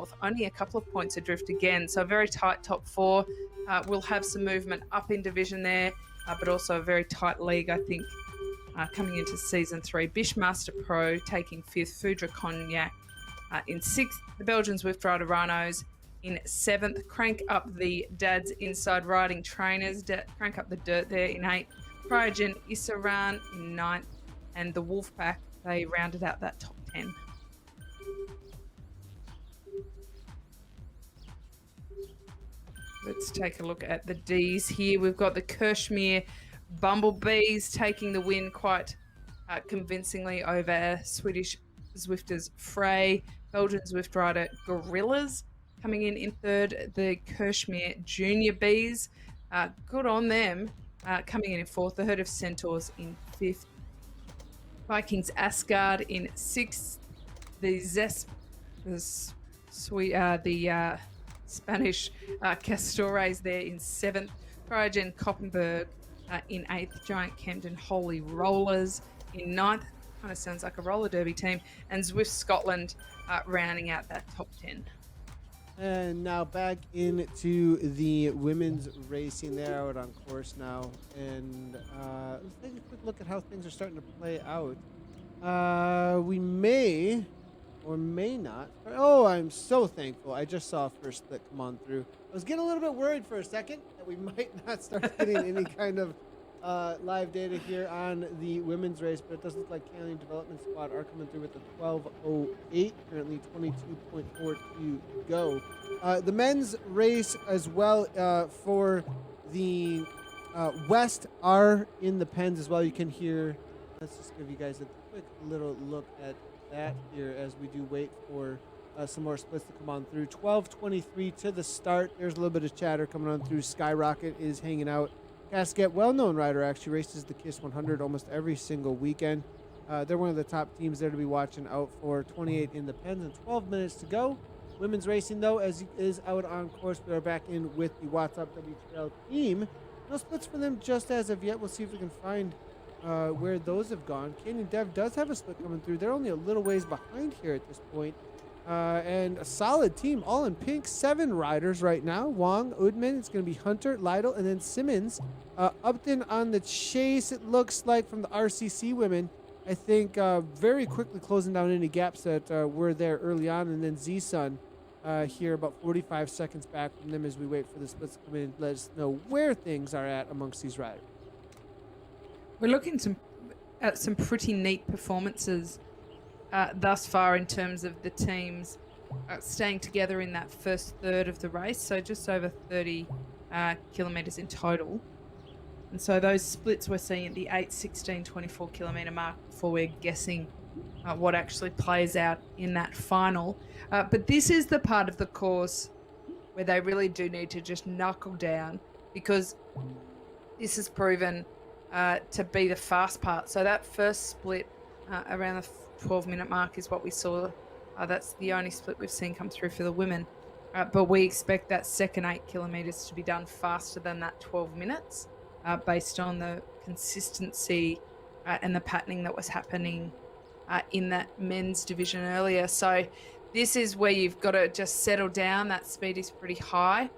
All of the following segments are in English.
4th. Only a couple of points adrift again. So a very tight top 4. We'll have some movement up in division there, but also a very tight league, I think, coming into season 3. Bishmaster Pro taking 5th. Foudre Cognac in 6th. The Belgian Zwift Rider Rhinos in 7th. Crank up the Dad's Inside Riding Trainers. Crank up the dirt there in 8th. Cryogen Issaran in 9th. And the Wolfpack, they rounded out that top 10. Let's take a look at the Ds here. We've got the Kirchmere Bumblebees taking the win quite convincingly over Swedish Zwifters Frey. Belgian Zwift Rider Gorillas coming in 3rd. The Kirchmere Junior Bees, good on them, coming in 4th. The Herd of Centaurs in 5th. Vikings Asgard in 6th. The Spanish Castores there in 7th. Cryogen Koppenberg in 8th. Giant Camden Holy Rollers in 9th. Kind of sounds like a roller derby team. And Zwift Scotland rounding out that top 10. And now back into the women's racing. They're out on course now. And let's take a quick look at how things are starting to play out. We may or may not. Oh, I'm so thankful. I just saw a first split come on through. I was getting a little bit worried for a second that we might not start getting any kind of live data here on the women's race, but it does look like Canyon Development Squad are coming through with a 12:08, currently 22.4 to go. The men's race as well for the West are in the pens as well. You can hear, let's just give you guys a quick little look at that here as we do wait for some more splits to come on through. 12:23 to the start. There's a little bit of chatter coming on through. Skyrocket is hanging out. Gasquet, well-known rider, actually races the KISS 100 almost every single weekend. They're one of the top teams there to be watching out for. 28 in the pens and 12 minutes to go. Women's racing, though, as is out on course. We are back in with the What's Up WTRL team. No splits for them just as of yet. We'll see if we can find where those have gone. Canyon Dev does have a split coming through. They're only a little ways behind here at this point. And a solid team, all in pink. 7 riders right now. Wong, Udman, it's going to be Hunter, Lytle, and then Simmons. Upton on the chase, it looks like, from the RCC women. I think very quickly closing down any gaps that were there early on. And then Z-Sun here about 45 seconds back from them as we wait for the splits to come in and let us know where things are at amongst these riders. We're looking at some pretty neat performances thus far in terms of the teams staying together in that first third of the race, so just over 30 kilometres in total. And so those splits we're seeing at the 8, 16, 24 kilometre mark before we're guessing what actually plays out in that final. But this is the part of the course where they really do need to just knuckle down, because this has proven to be the fast part. So that first split around the 12-minute mark is what we saw. That's the only split we've seen come through for the women. But we expect that second 8 kilometres to be done faster than that 12 minutes based on the consistency and the patterning that was happening in that men's division earlier. So this is where you've got to just settle down. That speed is pretty high.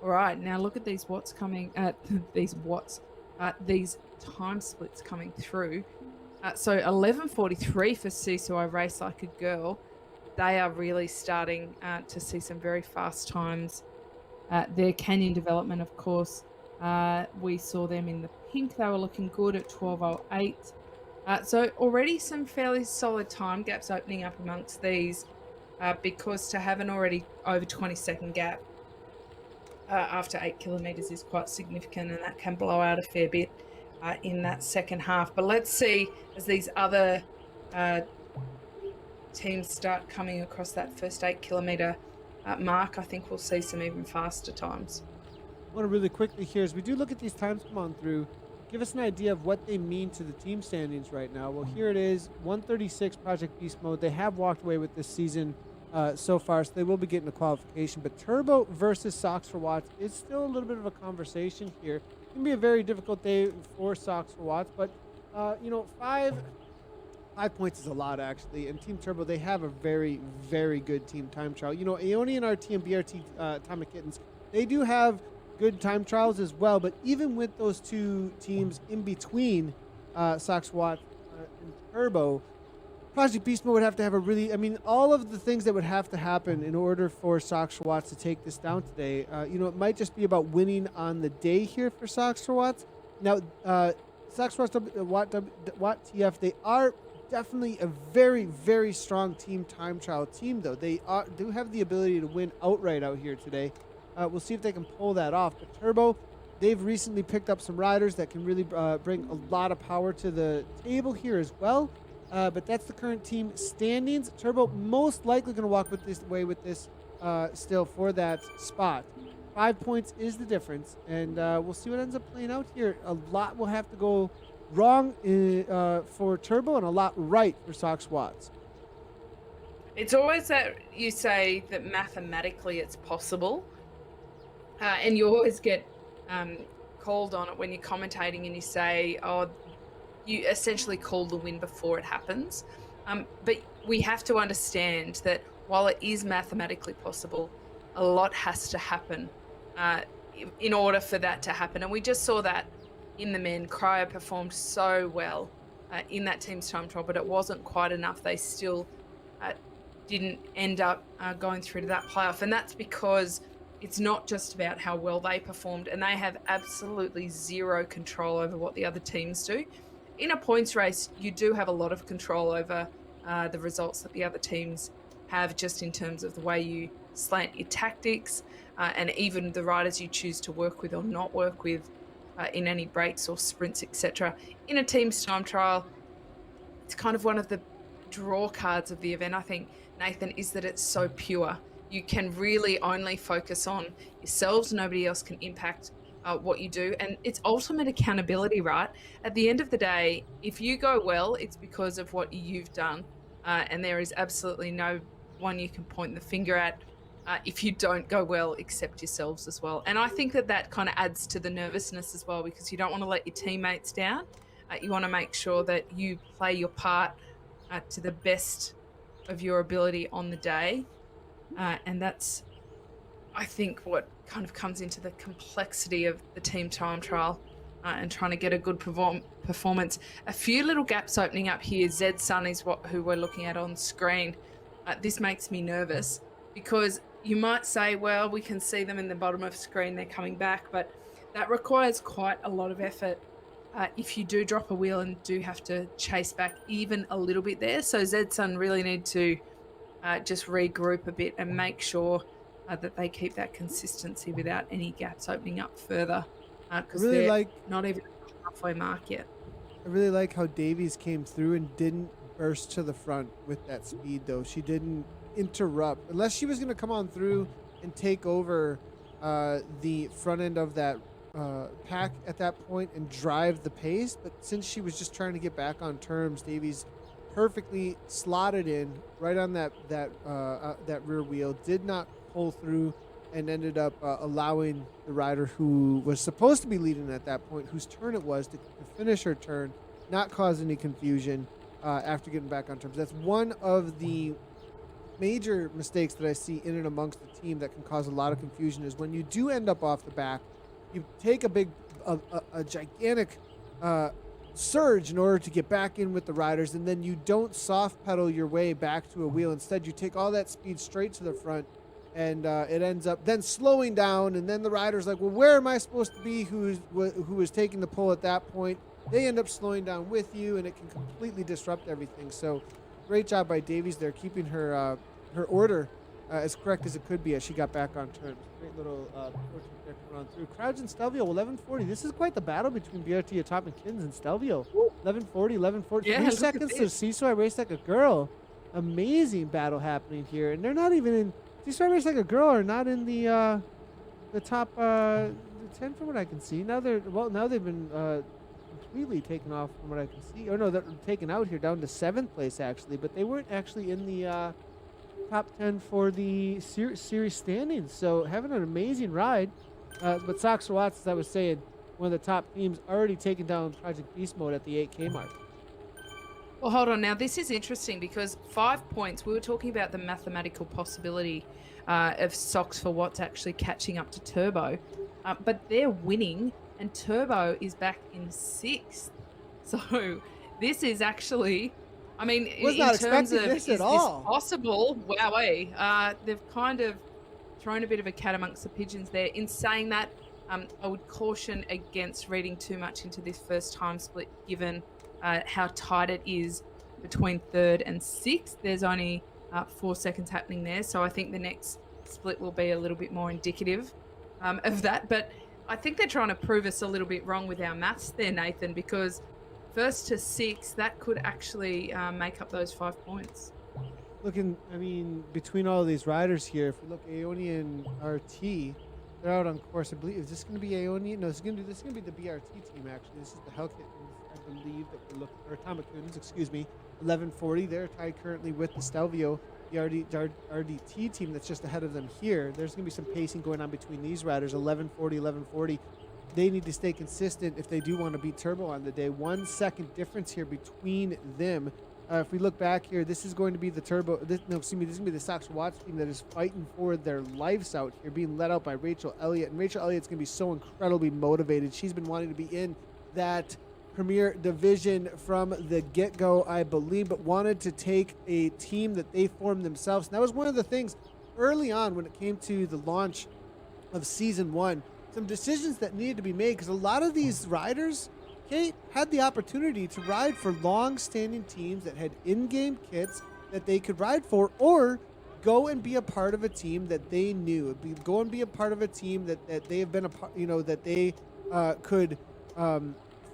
All right, now look at these watts coming, these time splits coming through. So 11:43 for Sisu, I Race Like a Girl. They are really starting to see some very fast times. Their Canyon Development, of course, we saw them in the pink. They were looking good at 12:08. So already some fairly solid time gaps opening up amongst these, because to have an already over 20-second gap after 8 kilometres is quite significant, and that can blow out a fair bit in that second half. But let's see, as these other teams start coming across that first 8 kilometre mark, I think we'll see some even faster times. I want to really quickly here, as we do look at these times come on through, give us an idea of what they mean to the team standings right now. Well, here it is, 136 Project Beast Mode. They have walked away with this season so far, so they will be getting a qualification. But Turbo versus Socks for Watts is still a little bit of a conversation here. It can be a very difficult day for Socks for Watts, but 5 5 points is a lot, actually. And Team Turbo, they have a very, very good team time trial. You know, Aeonian RT and BRT Atomic Kittens, they do have good time trials as well. But even with those two teams in between, Sox Watt and Turbo, Project Beast Mode would have to have a really, I mean, all of the things that would have to happen in order for Sox Watts to take this down today. You know, it might just be about winning on the day here for Sox Watts. Now, Sox Watts, Watt TF, they are definitely a very, very strong team time trial team, though. They do have the ability to win outright out here today. We'll see if they can pull that off. But Turbo, they've recently picked up some riders that can really bring a lot of power to the table here as well. But that's the current team standings. Turbo most likely going to walk with this still for that spot. 5 points is the difference, and we'll see what ends up playing out here. A lot will have to go wrong for Turbo and a lot right for Sox Watts. It's always that you say that mathematically it's possible, and you always get called on it when you're commentating and you say, oh, you essentially call the win before it happens. But we have to understand that while it is mathematically possible, a lot has to happen in order for that to happen. And we just saw that in the men. Cryo performed so well in that team's time trial, but it wasn't quite enough. They still didn't end up going through to that playoff. And that's because it's not just about how well they performed, and they have absolutely zero control over what the other teams do. In a points race, you do have a lot of control over the results that the other teams have, just in terms of the way you slant your tactics and even the riders you choose to work with or not work with in any breaks or sprints, etc. In a team's time trial, it's kind of one of the draw cards of the event, I think, Nathan, is that it's so pure. You can really only focus on yourselves. Nobody else can impact what you do, and it's ultimate accountability, right? At the end of the day, if you go well, it's because of what you've done, and there is absolutely no one you can point the finger at if you don't go well, except yourselves as well. And I think that that kind of adds to the nervousness as well, because you don't want to let your teammates down. You want to make sure that you play your part to the best of your ability on the day, and that's, I think, what kind of comes into the complexity of the team time trial and trying to get a good performance. A few little gaps opening up here. Zed Sun is who we're looking at on screen. This makes me nervous because you might say, well, we can see them in the bottom of screen, they're coming back, but that requires quite a lot of effort if you do drop a wheel and do have to chase back even a little bit there. So Zed Sun really need to just regroup a bit and make sure that they keep that consistency without any gaps opening up further, because really they're like not even halfway mark yet. I really like how Davies came through and didn't burst to the front with that speed, though. She didn't interrupt, unless she was going to come on through and take over the front end of that pack at that point and drive the pace. But since she was just trying to get back on terms, Davies perfectly slotted in right on that rear wheel, did not pull through, and ended up allowing the rider who was supposed to be leading at that point, whose turn it was, to finish her turn, not cause any confusion after getting back on terms. That's one of the major mistakes that I see in and amongst the team that can cause a lot of confusion, is when you do end up off the back, you take a gigantic surge in order to get back in with the riders, and then you don't soft pedal your way back to a wheel. Instead, you take all that speed straight to the front, and it ends up then slowing down, and then the rider's like, well, where am I supposed to be, who was taking the pull at that point? They end up slowing down with you, and it can completely disrupt everything. So great job by Davies there, keeping her order as correct as it could be as she got back on terms. Great little coaching there coming on through. Crowds in Stelvio, 11:40. This is quite the battle between BRT Atomic Kittens and Stelvio. 11:40. Yeah, 3 seconds to Seesaw Race Like a Girl. Amazing battle happening here, and they're not even in. Seesaw Race Like a Girl are not in the top 10 from what I can see. Now they've been completely taken off from what I can see. Or no, they're taken out here down to 7th place actually, but they weren't actually in the top 10 for the series standings. So having an amazing ride. But Sox Watts, as I was saying, one of the top teams, already taken down Project Beast Mode at the 8K mark. Well, hold on now. This is interesting because 5 points, we were talking about the mathematical possibility of Socks for Watts actually catching up to Turbo, but they're winning and Turbo is back in sixth. So this is actually, I mean, Was in not terms expecting of this at is this all. possible? Wowee. They've kind of thrown a bit of a cat amongst the pigeons there. In saying that, I would caution against reading too much into this first time split, given how tight it is between third and sixth. There's only 4 seconds happening there. So I think the next split will be a little bit more indicative of that. But I think they're trying to prove us a little bit wrong with our maths there, Nathan, because first to sixth, that could actually make up those 5 points. Looking, I mean, between all these riders here, if we look Aeoni and RT, they're out on course. I believe is this going to be Aeoni? No, this is going to be the BRT team. Actually, this is the Hellkittens, I believe that we're looking, or Atomic excuse me. 1140. They're tied currently with the Stelvio, the RDT team that's just ahead of them here. There's going to be some pacing going on between these riders. 1140. They need to stay consistent if they do want to beat Turbo on the day. 1 second difference here between them. If we look back here, this is going to be the this is going to be the Sox Watts team that is fighting for their lives out here, being led out by Rachel Elliott. And Rachel Elliott's going to be so incredibly motivated. She's been wanting to be in that Premier Division from the get-go, I believe, but wanted to take a team that they formed themselves. And that was one of the things early on when it came to the launch of Season 1. Some decisions that needed to be made because a lot of these riders, Kate, had the opportunity to ride for long-standing teams that had in-game kits that they could ride for, or go and be a part of a team that they knew. Go and be a part of a team that they have been a part, that they could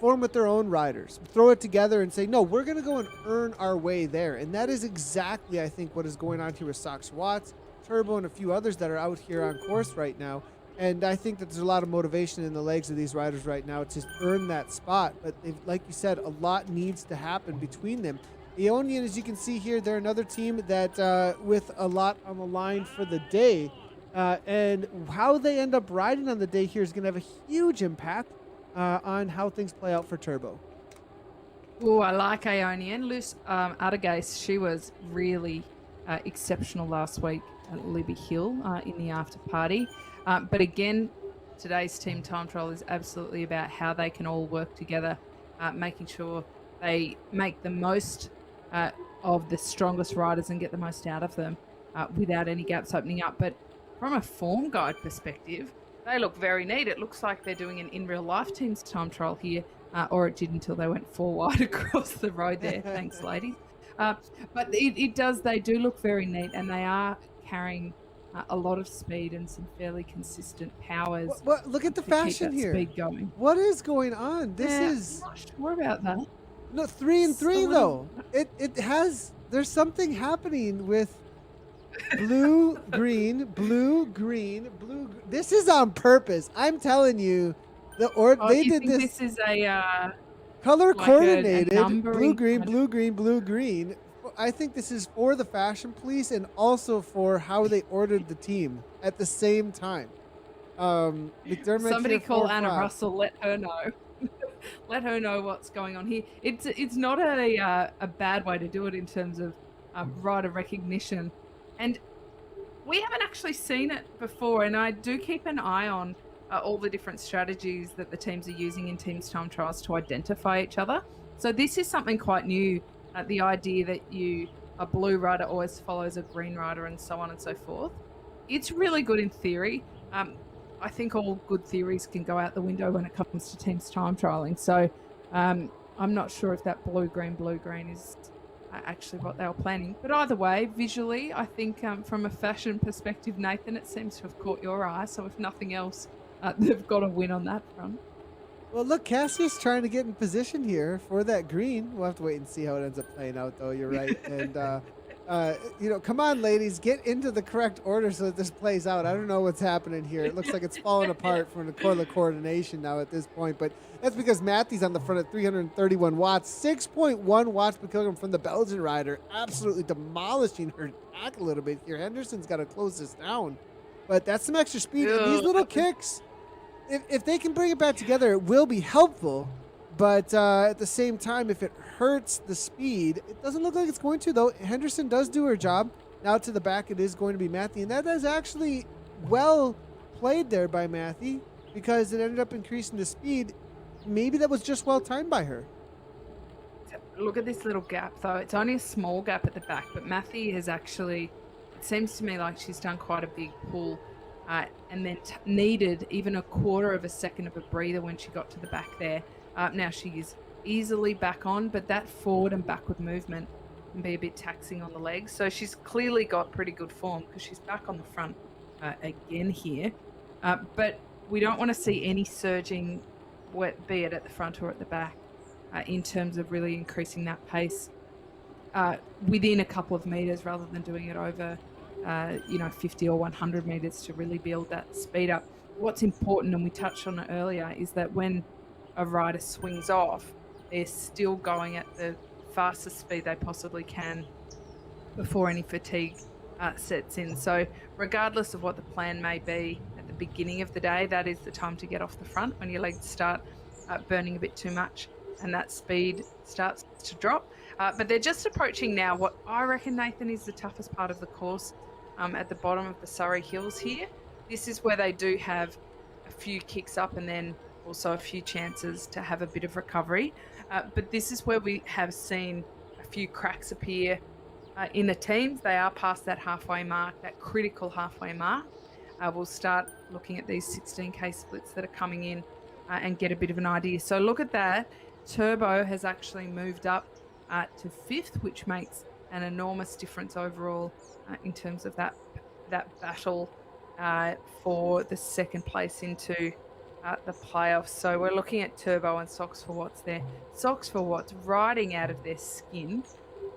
form with their own riders, throw it together and say, no, we're going to go and earn our way there. And that is exactly, I think, what is going on here with Sox Watts, Turbo, and a few others that are out here on course right now. And I think that there's a lot of motivation in the legs of these riders right now to earn that spot. But like you said, a lot needs to happen between them. Aeonian, as you can see here, they're another team that with a lot on the line for the day. And how they end up riding on the day here is going to have a huge impact on how things play out for Turbo. Oh, I like Aeonian. Luce Adagase, she was really exceptional last week at Libby Hill in the after party. But again, today's team time trial is absolutely about how they can all work together, making sure they make the most of the strongest riders and get the most out of them without any gaps opening up. But from a form guide perspective, they look very neat. It looks like they're doing an in real life team's time trial here, or it did until they went 4 wide across the road there. Thanks, ladies. But they do look very neat, and they are carrying a lot of speed and some fairly consistent powers. Look at the fashion here. Speed going. What is going on? This is. I'm not sure about that. No, 3 and 3 though. It has. There's something happening with blue, green, blue, green, blue. This is on purpose. I'm telling you. They did this. This is a color coordinated. Blue, green, kind of... blue, green, blue, green. I think this is for the fashion police and also for how they ordered the team at the same time. McDermott, somebody call Anna Russell. Let her know. Let her know what's going on here. It's not a bad way to do it in terms of rider recognition, and we haven't actually seen it before. And I do keep an eye on all the different strategies that the teams are using in teams time trials to identify each other. So this is something quite new. The idea that a blue rider always follows a green rider and so on and so forth. It's really good in theory. I think all good theories can go out the window when it comes to teams time trialing. So I'm not sure if that blue, green is actually what they were planning. But either way, visually, I think from a fashion perspective, Nathan, it seems to have caught your eye. So if nothing else, they've got a win on that front. Well, look, Cassie's trying to get in position here for that green. We'll have to wait and see how it ends up playing out, though. You're right. And, come on, ladies, get into the correct order so that this plays out. I don't know what's happening here. It looks like it's falling apart from the color coordination now at this point. But that's because Matthew's on the front at 331 watts, 6.1 watts per kilogram from the Belgian rider. Absolutely demolishing her back a little bit here. Henderson's got to close this down. But that's some extra speed. And these little kicks... If they can bring it back together, it will be helpful. But at the same time, if it hurts the speed, it doesn't look like it's going to, though. Henderson does do her job. Now to the back, it is going to be Matthew. And that is actually well played there by Matthew because it ended up increasing the speed. Maybe that was just well timed by her. Look at this little gap, though. It's only a small gap at the back, but Matthew has actually, it seems to me like she's done quite a big pull and then needed even a quarter of a second of a breather when she got to the back there. Now she is easily back on, but that forward and backward movement can be a bit taxing on the legs. So she's clearly got pretty good form because she's back on the front again here. But we don't want to see any surging, be it at the front or at the back. In terms of really increasing that pace within a couple of meters rather than doing it over, 50 or 100 meters to really build that speed up. What's important, and we touched on it earlier, is that when a rider swings off, they're still going at the fastest speed they possibly can before any fatigue sets in. So regardless of what the plan may be at the beginning of the day, that is the time to get off the front when your legs start burning a bit too much and that speed starts to drop. But they're just approaching now what I reckon, Nathan, is the toughest part of the course at the bottom of the Surrey Hills here. This is where they do have a few kicks up and then also a few chances to have a bit of recovery. But this is where we have seen a few cracks appear in the teams. They are past that halfway mark, that critical halfway mark. We'll start looking at these 16K splits that are coming in and get a bit of an idea. So look at that. Turbo has actually moved up to 5th, which makes an enormous difference overall in terms of that battle for the second place into the playoffs. So we're looking at Turbo and Socks for Watts there. Socks for Watts riding out of their skin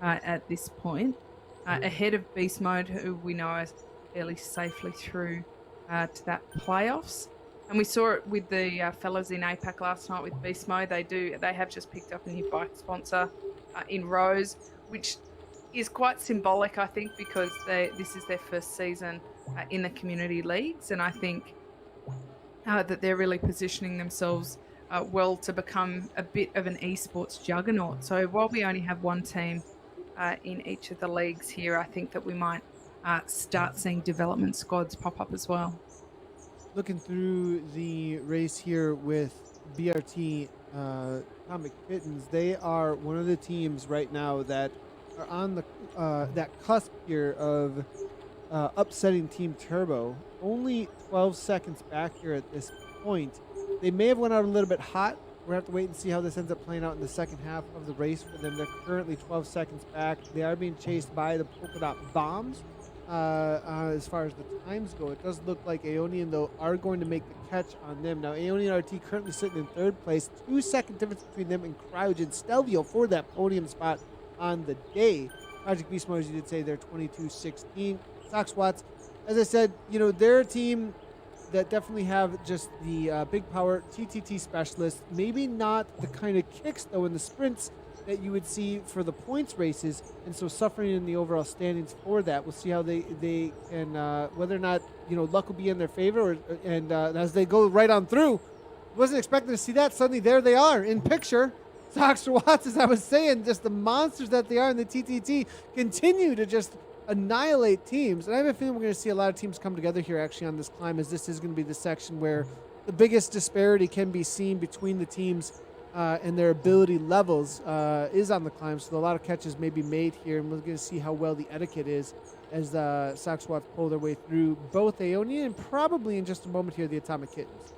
at this point, ahead of Beast Mode, who we know is fairly safely through to that playoffs. And we saw it with the fellas in APAC last night with Beast Mode. They have just picked up a new bike sponsor in Rose, which is quite symbolic, I think, because this is their first season in the community leagues. And I think that they're really positioning themselves well to become a bit of an esports juggernaut. So while we only have one team in each of the leagues here, I think that we might start seeing development squads pop up as well. Looking through the race here with BRT Atomic Kittens, they are one of the teams right now that are on the that cusp here of upsetting Team Turbo. Only 12 seconds back here at this point. They may have went out a little bit hot. We're going to have to wait and see how this ends up playing out in the second half of the race for them. They're currently 12 seconds back. They are being chased by the polka dot bombs. As far as the times go, it does look like Aeonian, though, are going to make the catch on them. Now, Aeonian RT currently sitting in 3rd place. 2-second difference between them and Cryogen Stelvio for that podium spot on the day. Project Beast Mode, as you did say, they're 22-16. Sox Watts, as I said, they're a team that definitely have just the big power TTT specialists. Maybe not the kind of kicks, though, in the sprints that you would see for the points races, and so suffering in the overall standings for that. We'll see how they can, whether or not luck will be in their favor, and as they go right on through. Wasn't expecting to see that. Suddenly there they are in picture. Dr. Watts, as I was saying, just the monsters that they are in the TTT continue to just annihilate teams. And I have a feeling we're going to see a lot of teams come together here actually on this climb, as this is going to be the section where the biggest disparity can be seen between the teams and their ability levels is on the climb. So a lot of catches may be made here, and we're going to see how well the etiquette is as the Sox Watts pull their way through both Aeonian and probably in just a moment here the Atomic Kittens.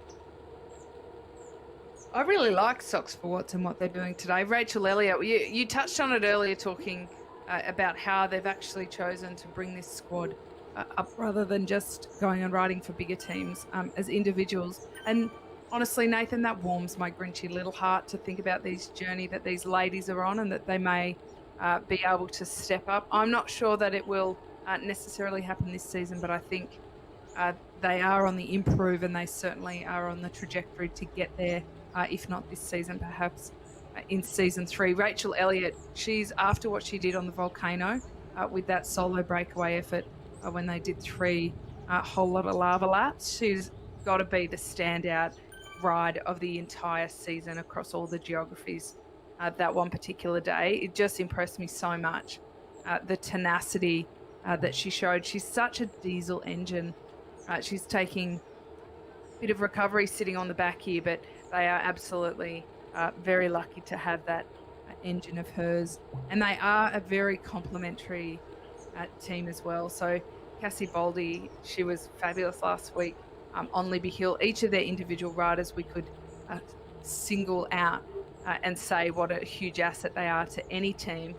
I really like Socks for Watts and what they're doing today. Rachel Elliott, you touched on it earlier talking about how they've actually chosen to bring this squad up rather than just going and riding for bigger teams as individuals. And honestly, Nathan, that warms my grinchy little heart to think about this journey that these ladies are on and that they may be able to step up. I'm not sure that it will necessarily happen this season, but I think they are on the improve, and they certainly are on the trajectory to get there, if not this season, perhaps in season 3. Rachel Elliott, she's after what she did on the volcano with that solo breakaway effort when they did 3 whole lot of lava laps. She's got to be the standout ride of the entire season across all the geographies that one particular day. It just impressed me so much. The tenacity that she showed. She's such a diesel engine. She's taking a bit of recovery sitting on the back here, but they are absolutely very lucky to have that engine of hers. And they are a very complementary team as well. So Cassie Baldy, she was fabulous last week on Libby Hill. Each of their individual riders we could uh, single out and say what a huge asset they are to any team.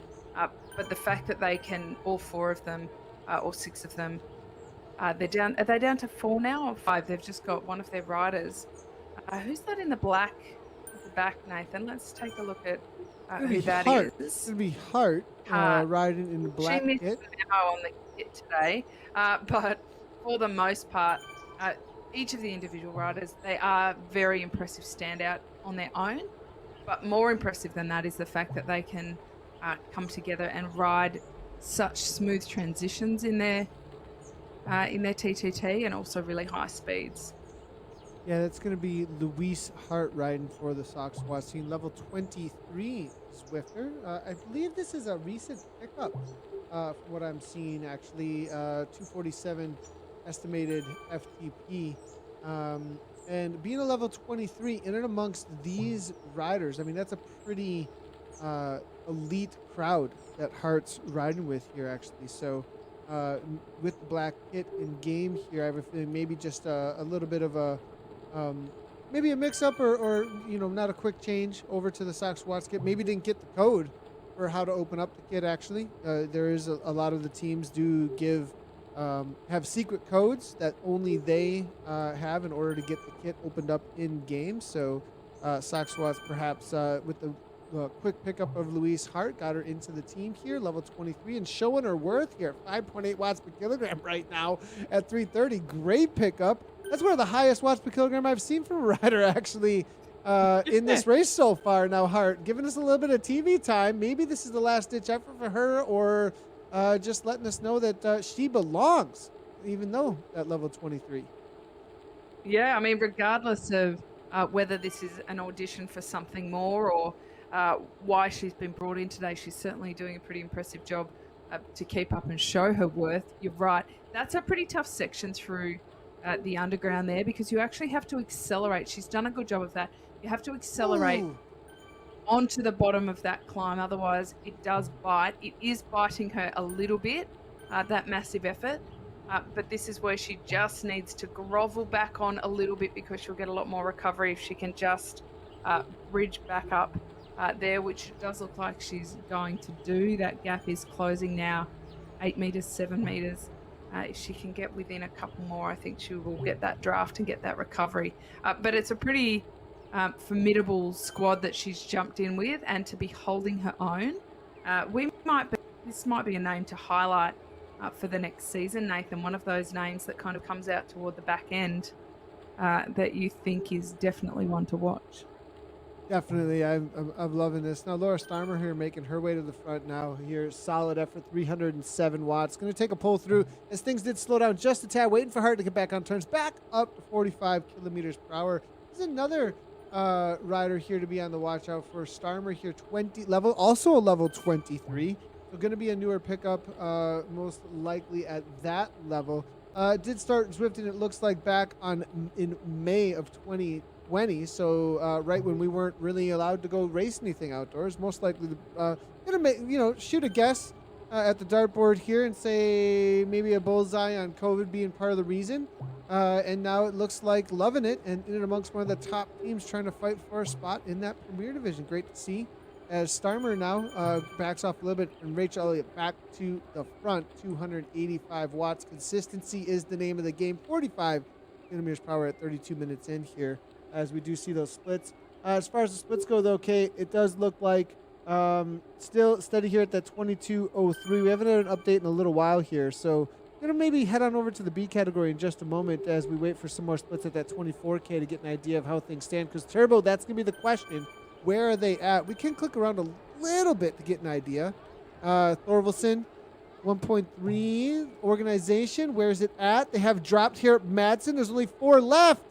But the fact that they can, all four of them or six of them, they're down. Are they down to four now or five? They've just got one of their riders. Who's that in the black at the back, Nathan? Let's take a look at who that Hart. is. It's gonna be Hart riding in the black She missed kit. an hour on the kit today, but for the most part, each of the individual riders, they are very impressive standout on their own. But more impressive than that is the fact that they can come together and ride such smooth transitions in their TTT and also really high speeds. Yeah, that's going to be Luis Hart riding for the Sox Squad team, level 23 Zwifter. I believe this is a recent pickup from what I'm seeing, actually. 247 estimated FTP. And being a level 23 in and amongst these riders, I mean, that's a pretty elite crowd that Hart's riding with here, actually. So with the black kit in game here, I have a feeling maybe just a little bit of a maybe a mix-up or not a quick change over to the Sox Watts kit. Maybe didn't get the code for how to open up the kit, actually. There is a lot of the teams do have secret codes that only they have in order to get the kit opened up in game. So Sox Watts perhaps with the quick pickup of Louise Hart got her into the team here, level 23, and showing her worth here, 5.8 watts per kilogram right now at 330. Great pickup. That's one of the highest watts per kilogram I've seen from a rider, actually, in this race so far. Now, Hart, giving us a little bit of TV time. Maybe this is the last-ditch effort for her, or just letting us know that she belongs, even though at level 23. Yeah, I mean, regardless of whether this is an audition for something more or why she's been brought in today, she's certainly doing a pretty impressive job to keep up and show her worth. You're right. That's a pretty tough section through the underground there, because you actually have to accelerate. She's done a good job of that. You have to accelerate onto the bottom of that climb. Otherwise, it does bite. It is biting her a little bit, that massive effort. But this is where she just needs to grovel back on a little bit, because she'll get a lot more recovery if she can just bridge back up there, which it does look like she's going to do. That gap is closing now, 8 meters, 7 meters. If she can get within a couple more, I think she will get that draft and get that recovery. But it's a pretty formidable squad that she's jumped in with, and to be holding her own. This might be a name to highlight for the next season, Nathan. One of those names that kind of comes out toward the back end that you think is definitely one to watch. Definitely. I'm loving this. Now, Laura Starmer here making her way to the front now here. Solid effort, 307 watts. Going to take a pull through as things did slow down just a tad, waiting for her to get back on turns. Back up to 45 kilometers per hour. There's another rider here to be on the watch out for. Starmer here, also a level 23. So going to be a newer pickup, most likely at that level. Did start Zwifting, it looks like, back in May of 2020. So right when we weren't really allowed to go race anything outdoors. Most likely gonna shoot a guess at the dartboard here and say maybe a bullseye on COVID being part of the reason. And now it looks like loving it, and in and amongst one of the top teams trying to fight for a spot in that Premier Division. Great to see. As Starmer now backs off a little bit, and Rachel Elliott back to the front, 285 watts. Consistency is the name of the game. 45 kilometers per hour at 32 minutes in here, as we do see those splits. As far as the splits go, though, Kate, it does look like still steady here at that 22:03. We haven't had an update in a little while here, so we're going to maybe head on over to the B category in just a moment as we wait for some more splits at that 24K to get an idea of how things stand. Because Turbo, that's going to be the question. Where are they at? We can click around a little bit to get an idea. Thorvaldsen, 1.3. Organization, where is it at? They have dropped here at Madsen. There's only 4 left.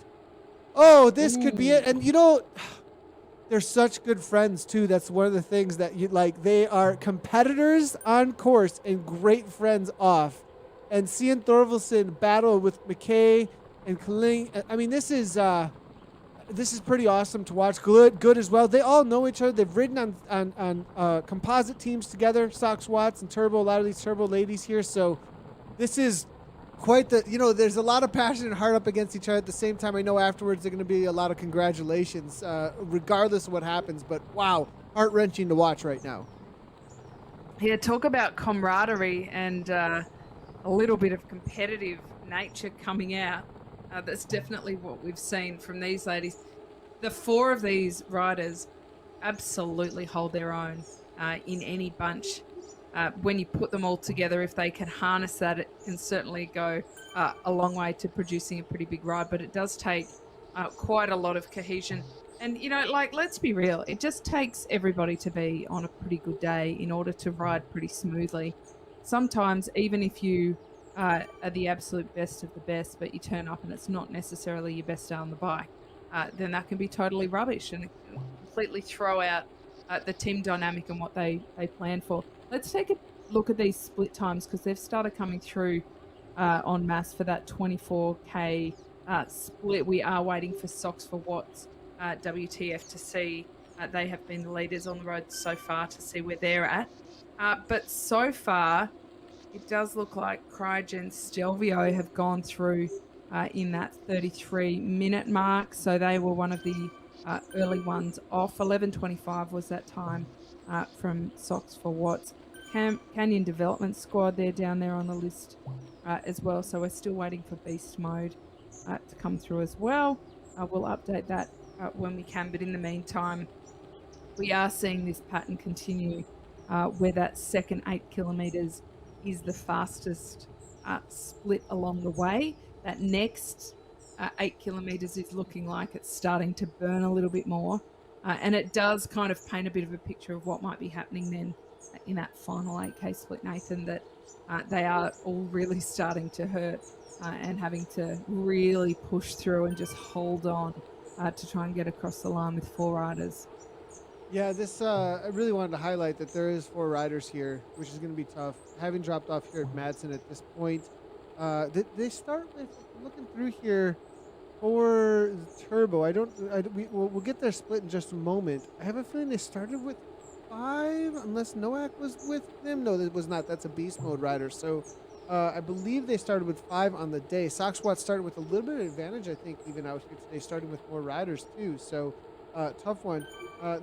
Oh, this could be it. Ooh. And they're such good friends too. That's one of the things that you like. They are competitors on course and great friends off. And seeing Thorvaldsen battle with McKay and Kling, I mean, this is pretty awesome to watch. Good as well. They all know each other. They've ridden on composite teams together. Sox Watts and Turbo. A lot of these Turbo ladies here. So this is quite the, there's a lot of passion and heart up against each other. At the same time, I know afterwards they're going to be a lot of congratulations, regardless of what happens. But wow, heart wrenching to watch right now. Yeah, talk about camaraderie and a little bit of competitive nature coming out. That's definitely what we've seen from these ladies. The four of these riders absolutely hold their own in any bunch. When you put them all together, if they can harness that, it can certainly go a long way to producing a pretty big ride. But it does take quite a lot of cohesion. And, let's be real, it just takes everybody to be on a pretty good day in order to ride pretty smoothly. Sometimes, even if you are the absolute best of the best, but you turn up and it's not necessarily your best day on the bike, then that can be totally rubbish and it can completely throw out the team dynamic and what they plan for. Let's take a look at these split times because they've started coming through en masse for that 24K split. We are waiting for Socks for Watts WTF to see. They have been the leaders on the road so far to see where they're at. But so far, it does look like Cryogen Stelvio have gone through in that 33-minute mark. So they were one of the early ones off. 11:25 was that time from Socks for Watts. Canyon Development Squad, they're down there on the list as well. So we're still waiting for Beast Mode to come through as well. We'll update that when we can. But in the meantime, we are seeing this pattern continue where that second 8 kilometers is the fastest split along the way. That next 8 kilometers is looking like it's starting to burn a little bit more. And it does kind of paint a bit of a picture of what might be happening then in that final 8K split, Nathan, that they are all really starting to hurt and having to really push through and just hold on to try and get across the line with 4 riders. Yeah, I really wanted to highlight that there is 4 riders here, which is going to be tough. Having dropped off here at Madsen at this point, they start with, looking through here for Turbo. We'll get their split in just a moment. I have a feeling they started with 5, unless Noak was with them. No, that was not. That's a beast mode rider. So I believe they started with 5 on the day. Soxwat started with a little bit of advantage, I think, even out here today, starting with more riders too. So tough one.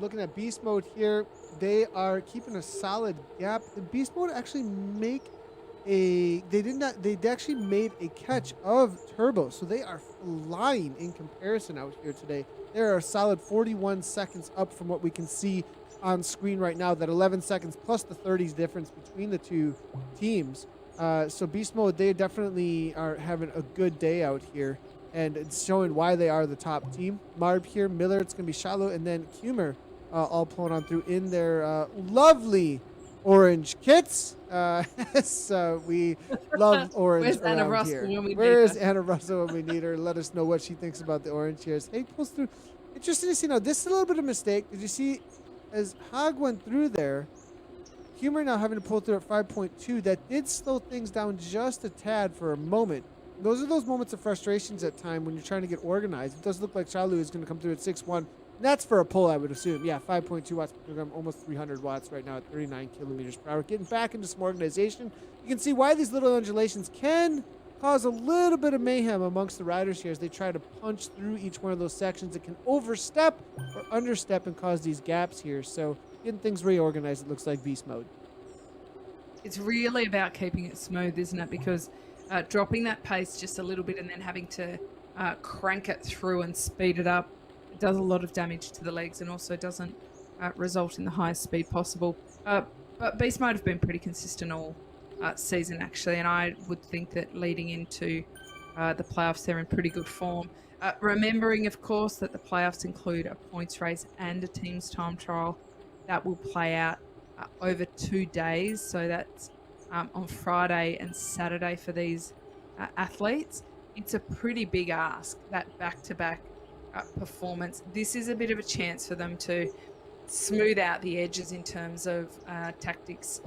Looking at beast mode here, they are keeping a solid gap. The beast mode actually they actually made a catch of Turbo, so they are flying in comparison out here today. They are a solid 41 seconds up from what we can see on screen right now. That 11 seconds plus the 30s difference between the two teams. So beast mode, they definitely are having a good day out here, and it's showing why they are the top team. Marb here, Miller, it's gonna be Shallow, and then Kumer all pulling on through in their lovely orange kits. So we love orange. Where's Anna around Russell here. when we Where need is her? Anna Russell when we need her? Let us know what she thinks about the orange here. Hey, pulls through. Interesting to see now. This is a little bit of a mistake. Did you see as Hog went through there? Humor now having to pull through at 5.2. That did slow things down just a tad for a moment. Those are those moments of frustrations at time when you're trying to get organized. It does look like Shalu is going to come through at 6.1. That's for a pull, I would assume. Yeah, 5.2 watts per kilogram, almost 300 watts right now at 39 kilometers per hour. Getting back into some organization. You can see why these little undulations can cause a little bit of mayhem amongst the riders here as they try to punch through each one of those sections. It can overstep or understep and cause these gaps here. So getting things reorganized, it looks like beast mode. It's really about keeping it smooth, isn't it? Because dropping that pace just a little bit and then having to crank it through and speed it up, it does a lot of damage to the legs and also doesn't result in the highest speed possible. But Beast Mode have been pretty consistent all season, actually, and I would think that leading into the playoffs, they're in pretty good form. Remembering, of course, that the playoffs include a points race and a team's time trial that will play out over 2 days. So that's on Friday and Saturday for these athletes. It's a pretty big ask, that back-to-back performance, this is a bit of a chance for them to smooth out the edges in terms of tactics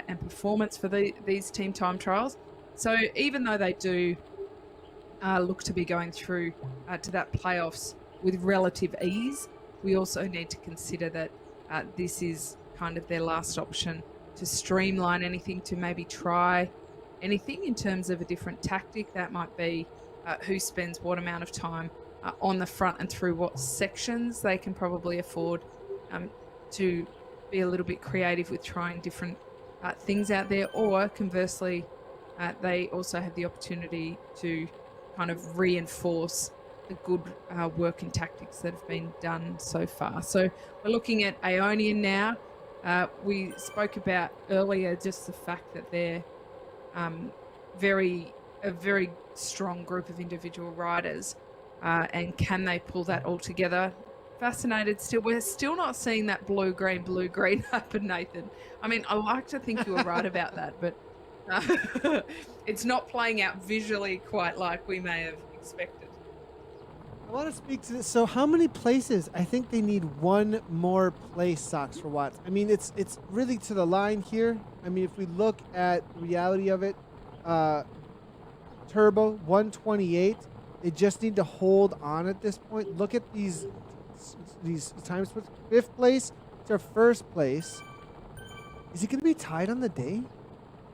and performance for these team time trials. So even though they do look to be going through to that playoffs with relative ease, we also need to consider that this is kind of their last option to streamline anything, to maybe try anything in terms of a different tactic. That might be who spends what amount of time on the front and through what sections. They can probably afford um, to be a little bit creative with trying different things out there, or conversely, they also have the opportunity to kind of reinforce the good work and tactics that have been done so far. So we're looking at Aeonian now. We spoke about earlier just the fact that they're um, a very strong group of individual riders, and can they pull that all together? Fascinated still. We're still not seeing that blue green happen, Nathan. I mean, I like to think you were right about that, but it's not playing out visually quite like we may have expected. I want to speak to this. So, how many places? I think they need one more place, Socks for Watts. I mean, it's really to the line here. I mean, if we look at the reality of it, Turbo 128. They just need to hold on at this point. Look at these time splits. 5th place to 1st place. Is it going to be tied on the day?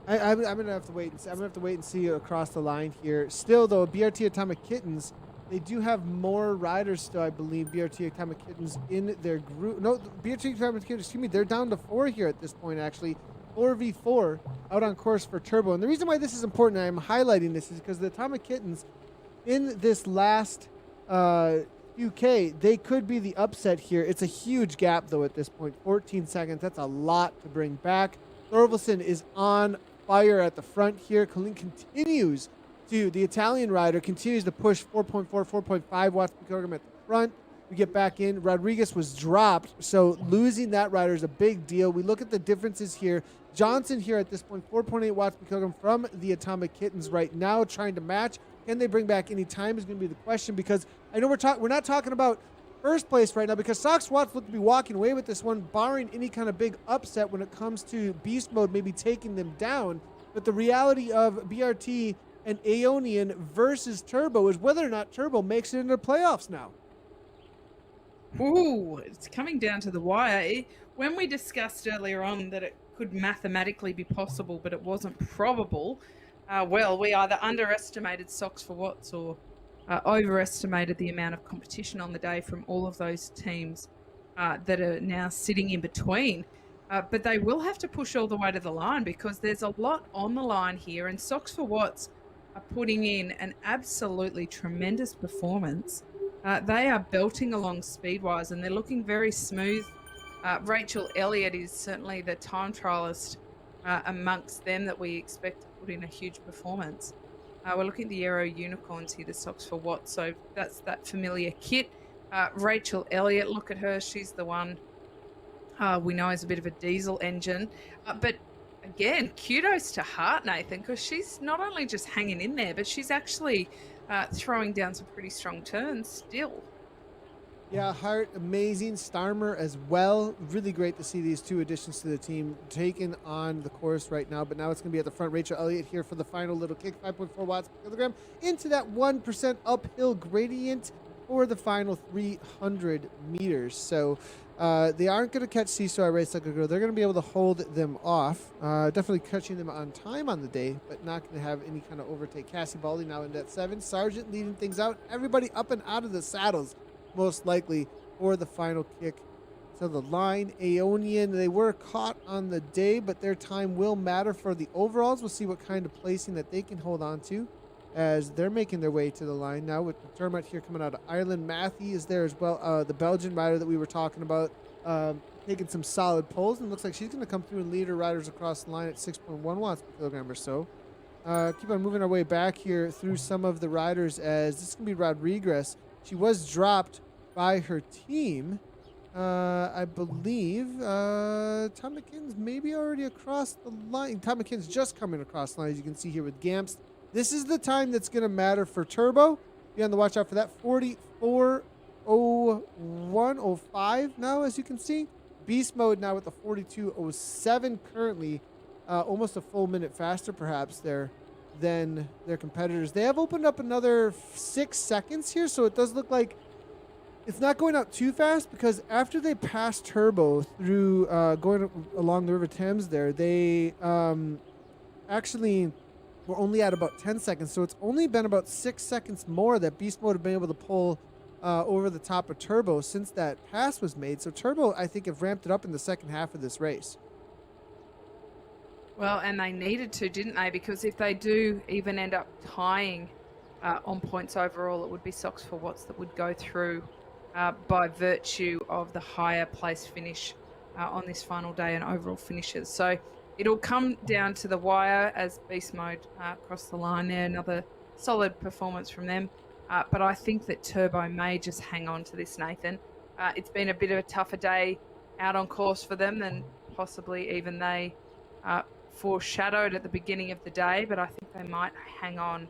I'm gonna have to wait. I'm gonna have to wait and see across the line here. Still, though, BRT Atomic Kittens, they do have more riders still, I believe. BRT Atomic Kittens in their group. No, BRT Atomic Kittens. Excuse me. They're down to 4 here at this point. Actually, 4v4 out on course for Turbo. And the reason why this is important, I'm highlighting this, is because the Atomic Kittens in this last UK, they could be the upset here. It's a huge gap, though, at this point. 14 seconds. That's a lot to bring back. Thorvaldsen is on fire at the front here. Colleen continues to, the Italian rider continues to push 4.4, 4.5 watts per kilogram at the front. We get back in. Rodriguez was dropped, so losing that rider is a big deal. We look at the differences here. Johnson here at this point, 4.8 watts per kilogram from the Atomic Kittens right now, trying to match. Can they bring back any time is going to be the question, because I know we're not talking about first place right now, because Sox Watts look to be walking away with this one, barring any kind of big upset when it comes to beast mode, maybe taking them down. But the reality of BRT and Aeonian versus Turbo is whether or not Turbo makes it into the playoffs now. Ooh, it's coming down to the wire. When we discussed earlier on that it could mathematically be possible, but it wasn't probable, well, we either underestimated Sox for Watts or overestimated the amount of competition on the day from all of those teams that are now sitting in between. But they will have to push all the way to the line, because there's a lot on the line here, and Sox for Watts are putting in an absolutely tremendous performance. They are belting along speed-wise, and they're looking very smooth. Rachel Elliott is certainly the time trialist amongst them that we expect to put in a huge performance. We're looking at the Aero Unicorns here, the Sox for Watts, so that's that familiar kit. Rachel Elliott, look at her. She's the one we know is a bit of a diesel engine. But again, kudos to Hart, Nathan, because she's not only just hanging in there, but she's actually throwing down some pretty strong turns still. Yeah, Hart, amazing. Starmer as well. Really great to see these two additions to the team taking on the course right now. But now it's going to be at the front. Rachel Elliott here for the final little kick. 5.4 watts per kilogram into that 1% uphill gradient for the final 300 meters. So they aren't going to catch Seesaw Race Like a Girl. They're going to be able to hold them off. Definitely catching them on time on the day, but not going to have any kind of overtake. Cassie Baldy now in that 7. Sargent leading things out. Everybody up and out of the saddles, most likely, for the final kick to the line. Aeonian, they were caught on the day, but their time will matter for the overalls. We'll see what kind of placing that they can hold on to as they're making their way to the line now, with the Termite here coming out of Ireland. Matthew is there as well, the Belgian rider that we were talking about, taking some solid pulls, and looks like she's going to come through and lead her riders across the line at 6.1 watts per kilogram or so. Keep on moving our way back here through some of the riders, as this is going to be Rodriguez. She was dropped by her team. I believe Tom McKinn's maybe already across the line. Tom McKinn's just coming across the line, as you can see here with Gamps. This is the time that's going to matter for Turbo. Be on the watch out for that. 44 42:01:05 now, as you can see. Beast mode now with the 42:07 currently, almost a full minute faster perhaps there than their competitors. They have opened up another 6 seconds here, so it does look like it's not going out too fast, because after they passed Turbo through going along the River Thames there, they actually we're only at about 10 seconds. So it's only been about 6 seconds more that Beast Mode have been able to pull over the top of Turbo since that pass was made. So Turbo, I think, have ramped it up in the second half of this race. Well, and they needed to, didn't they? Because if they do even end up tying on points overall, it would be Socks for Watts that would go through by virtue of the higher place finish on this final day and overall finishes. So it'll come down to the wire as Beast Mode crossed the line there. Another solid performance from them. But I think that Turbo may just hang on to this, Nathan. It's been a bit of a tougher day out on course for them than possibly even they foreshadowed at the beginning of the day, but I think they might hang on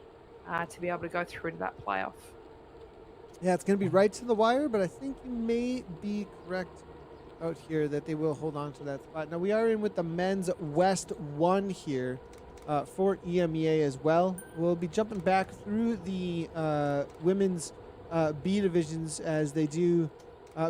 to be able to go through to that playoff. Yeah, it's going to be right to the wire, but I think you may be correct out here that they will hold on to that spot. Now, we are in with the men's West 1 here for EMEA as well. We'll be jumping back through the women's B divisions as they do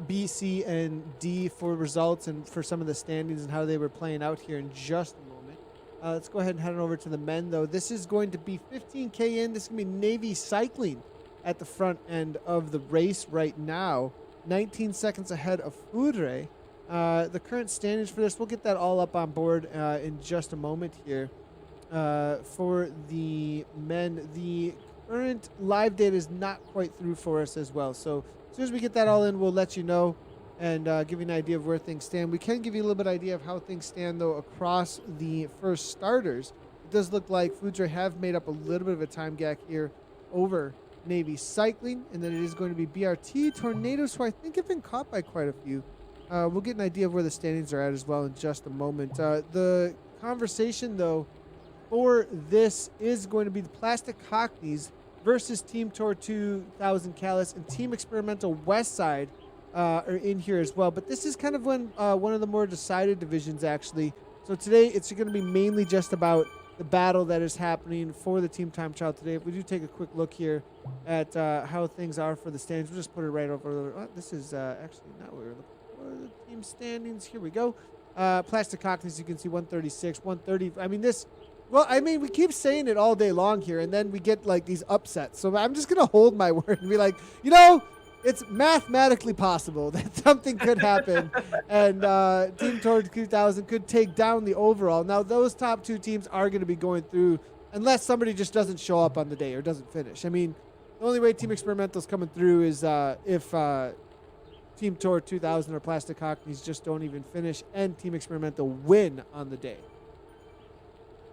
B, C, and D for results and for some of the standings and how they were playing out here in just a moment. Let's go ahead and head on over to the men, though. This is going to be 15K in. This is going to be Navy Cycling at the front end of the race right now. 19 seconds ahead of Foudre. The current standings for this, we'll get that all up on board in just a moment here. For the men, the current live data is not quite through for us as well. So as soon as we get that all in, we'll let you know and give you an idea of where things stand. We can give you a little bit of idea of how things stand, though, across the first starters. It does look like Foudre have made up a little bit of a time gap here over Navy Cycling, and then it is going to be BRT Tornadoes, who I think have been caught by quite a few. We'll get an idea of where the standings are at as well in just a moment. The conversation, though, for this is going to be the Plastic Cockneys versus Team Tour 2000 Callus, and Team Experimental Westside are in here as well. But this is kind of when one of the more decided divisions, actually. So today it's going to be mainly just about the battle that is happening for the Team Time Trial today. If we do take a quick look here at how things are for the standings, we'll just put it right over. Oh, this is actually not what we were looking for. The team standings. Here we go. Plastic Cockneys, you can see 136, 130. I mean, this. Well, I mean, we keep saying it all day long here, and then we get like these upsets. So I'm just gonna hold my word and be like, you know, it's mathematically possible that something could happen, and Team Tour 2000 could take down the overall. Now, those top two teams are going to be going through, unless somebody just doesn't show up on the day or doesn't finish. I mean, the only way Team Experimental's coming through is if Team Tour 2000 or Plastic Cockneys just don't even finish, and Team Experimental win on the day.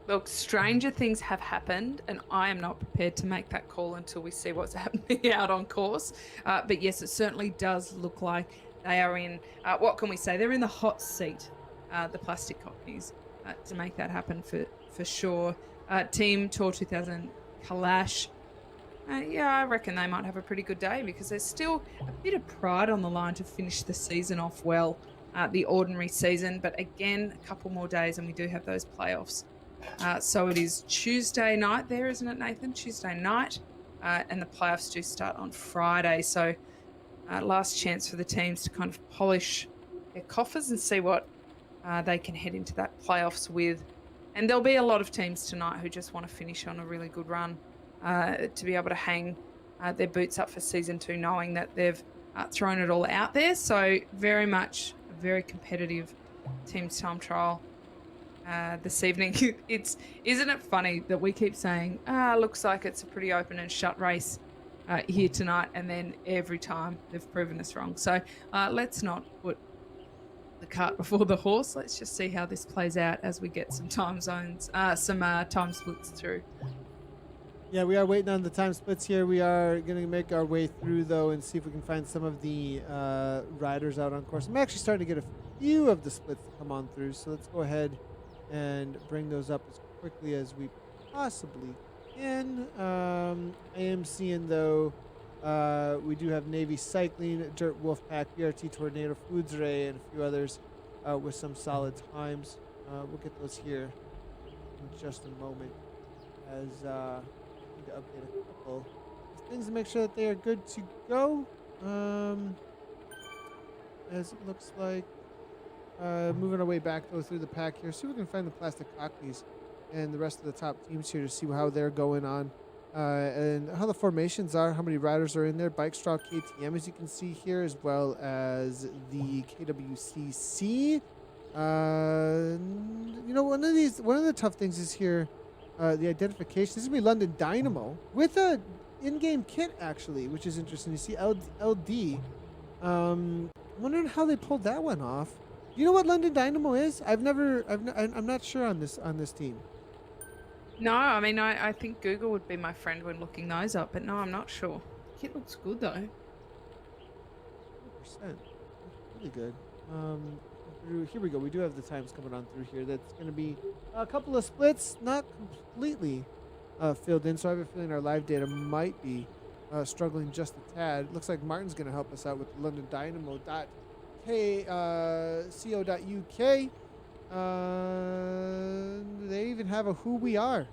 Look, stranger things have happened, and I am not prepared to make that call until we see what's happening out on course. But yes, it certainly does look like they are in, what can we say? They're in the hot seat, the Plastic Cockneys, to make that happen for sure. Team Tour 2000 Kalash, yeah, I reckon they might have a pretty good day, because there's still a bit of pride on the line to finish the season off well, the ordinary season. But again, a couple more days and we do have those playoffs. So it is Tuesday night there, isn't it, Nathan? Tuesday night. And the playoffs do start on Friday. So last chance for the teams to kind of polish their coffers and see what they can head into that playoffs with. And there'll be a lot of teams tonight who just want to finish on a really good run to be able to hang their boots up for season 2, knowing that they've thrown it all out there. So very much a very competitive team's time trial this evening. Isn't it funny that we keep saying, looks like it's a pretty open and shut race here tonight, and then every time they've proven us wrong. So let's not put the cart before the horse. Let's just see how this plays out as we get some time zones, some time splits through. Yeah, we are waiting on the time splits here. We are going to make our way through, though, and see if we can find some of the riders out on course. I'm actually starting to get a few of the splits to come on through, so let's go ahead and bring those up as quickly as we possibly can. I am seeing, though, We do have Navy Cycling, Dirt Wolfpack, BRT Tornado, Foods Ray, and a few others with some solid times. We'll get those here in just a moment as I need to update a couple of things to make sure that they are good to go. As it looks like, moving our way back though through the pack here, see if we can find the Plastic Cockneys and the rest of the top teams here to see how they're going on. And how the formations are, how many riders are in there. Bike Straw KTM, as you can see here, as well as the KWCC. You know, one of the tough things is here, the identification. This is gonna be London Dynamo with a in-game kit actually, which is interesting. You see LD. I'm wondering how they pulled that one off. You know what London Dynamo is? I'm not sure on this team. No, I mean, I think Google would be my friend when looking those up, but no, I'm not sure. Kit looks good though. 100%. Really good. Here we go. We do have the times coming on through here. That's going to be a couple of splits, not completely filled in. So I have a feeling our live data might be struggling just a tad. Looks like Martin's going to help us out with London Dynamo.co.uk. They even have a Who We Are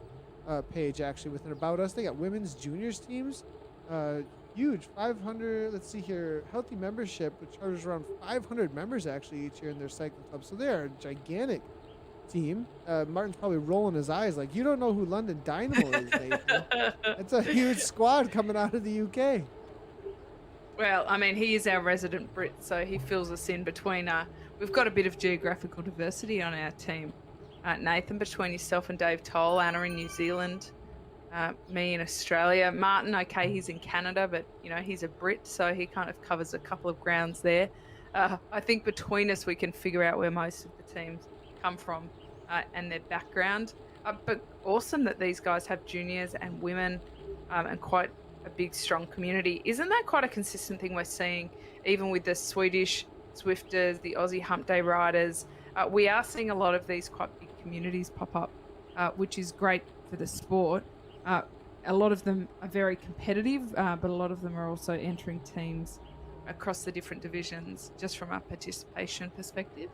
page actually with an About Us. They got women's juniors teams. Huge 500. Let's see here. Healthy membership, which charges around 500 members actually each year in their cycling club. So they're a gigantic team. Martin's probably rolling his eyes like, you don't know who London Dynamo is, Nathan. It's a huge squad coming out of the UK. Well, I mean, he is our resident Brit, so he fills us in between. We've got a bit of geographical diversity on our team. Nathan, between yourself and Dave Toll, Anna in New Zealand, me in Australia. Martin, okay, he's in Canada, but, you know, he's a Brit, so he kind of covers a couple of grounds there. I think between us, we can figure out where most of the teams come from and their background. But awesome that these guys have juniors and women and quite a big, strong community. Isn't that quite a consistent thing we're seeing, even with the Swedish Zwifters, the Aussie Hump Day riders? We are seeing a lot of these quite big communities pop up, which is great for the sport. A lot of them are very competitive, but a lot of them are also entering teams across the different divisions, just from a participation perspective.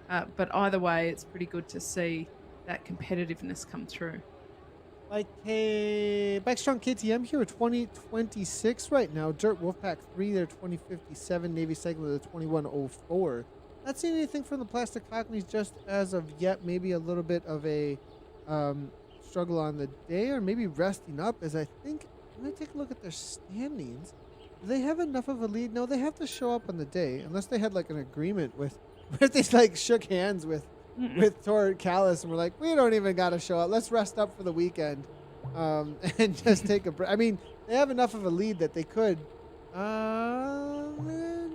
But either way, it's pretty good to see that competitiveness come through. Like, hey, Backstrong KTM here at 2026 right now. Dirt Wolfpack 3, they're 2057. Navy Cycling with a 2104. Not seeing anything from the Plastic Cockneys just as of yet. Maybe a little bit of a struggle on the day, or maybe resting up, as I think, I'm going to take a look at their standings. Do they have enough of a lead? No, they have to show up on the day, unless they had like an agreement with, where they like shook hands with Tor Callis and we're like, we don't even got to show up. Let's rest up for the weekend and just take a break. I mean, they have enough of a lead that they could.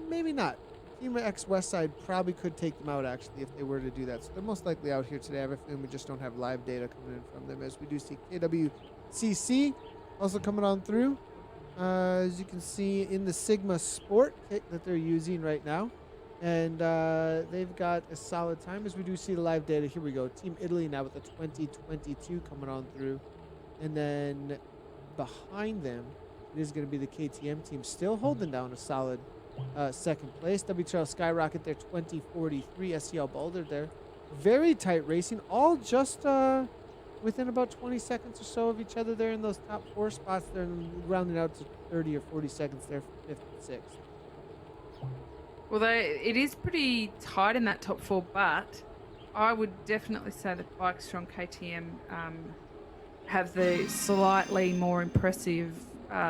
Maybe not. Team X Westside probably could take them out, actually, if they were to do that. So they're most likely out here today. I have a feeling we just don't have live data coming in from them, as we do see KWCC also coming on through. As you can see in the Sigma Sport kit that they're using right now. And they've got a solid time, as we do see the live data. Here we go. Team Italy now with the 2022 coming on through. And then behind them, it is going to be the KTM team still holding down a solid second place. WTRL Skyrocket there, 2043. SCL Boulder there. Very tight racing, all just within about 20 seconds or so of each other there in those top four spots. They're rounding out to 30 or 40 seconds there for fifth and sixth. Well, it is pretty tight in that top four, but I would definitely say that Bike Strong KTM have the slightly more impressive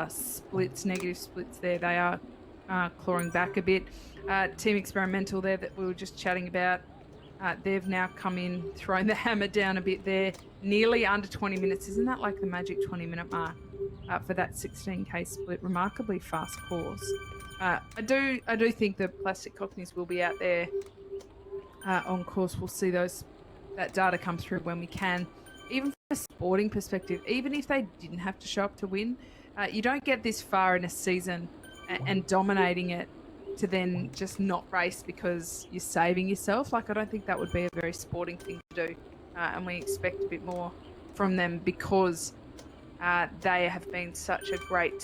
splits, negative splits there. They are clawing back a bit. Team Experimental there that we were just chatting about, they've now come in, thrown the hammer down a bit there, nearly under 20 minutes. Isn't that like the magic 20-minute mark for that 16K split? Remarkably fast course. I do think the Plastic Cockneys will be out there on course. We'll see that data come through when we can. Even from a sporting perspective, even if they didn't have to show up to win, you don't get this far in a season and dominating it to then just not race because you're saving yourself. Like, I don't think that would be a very sporting thing to do. And we expect a bit more from them because they have been such a great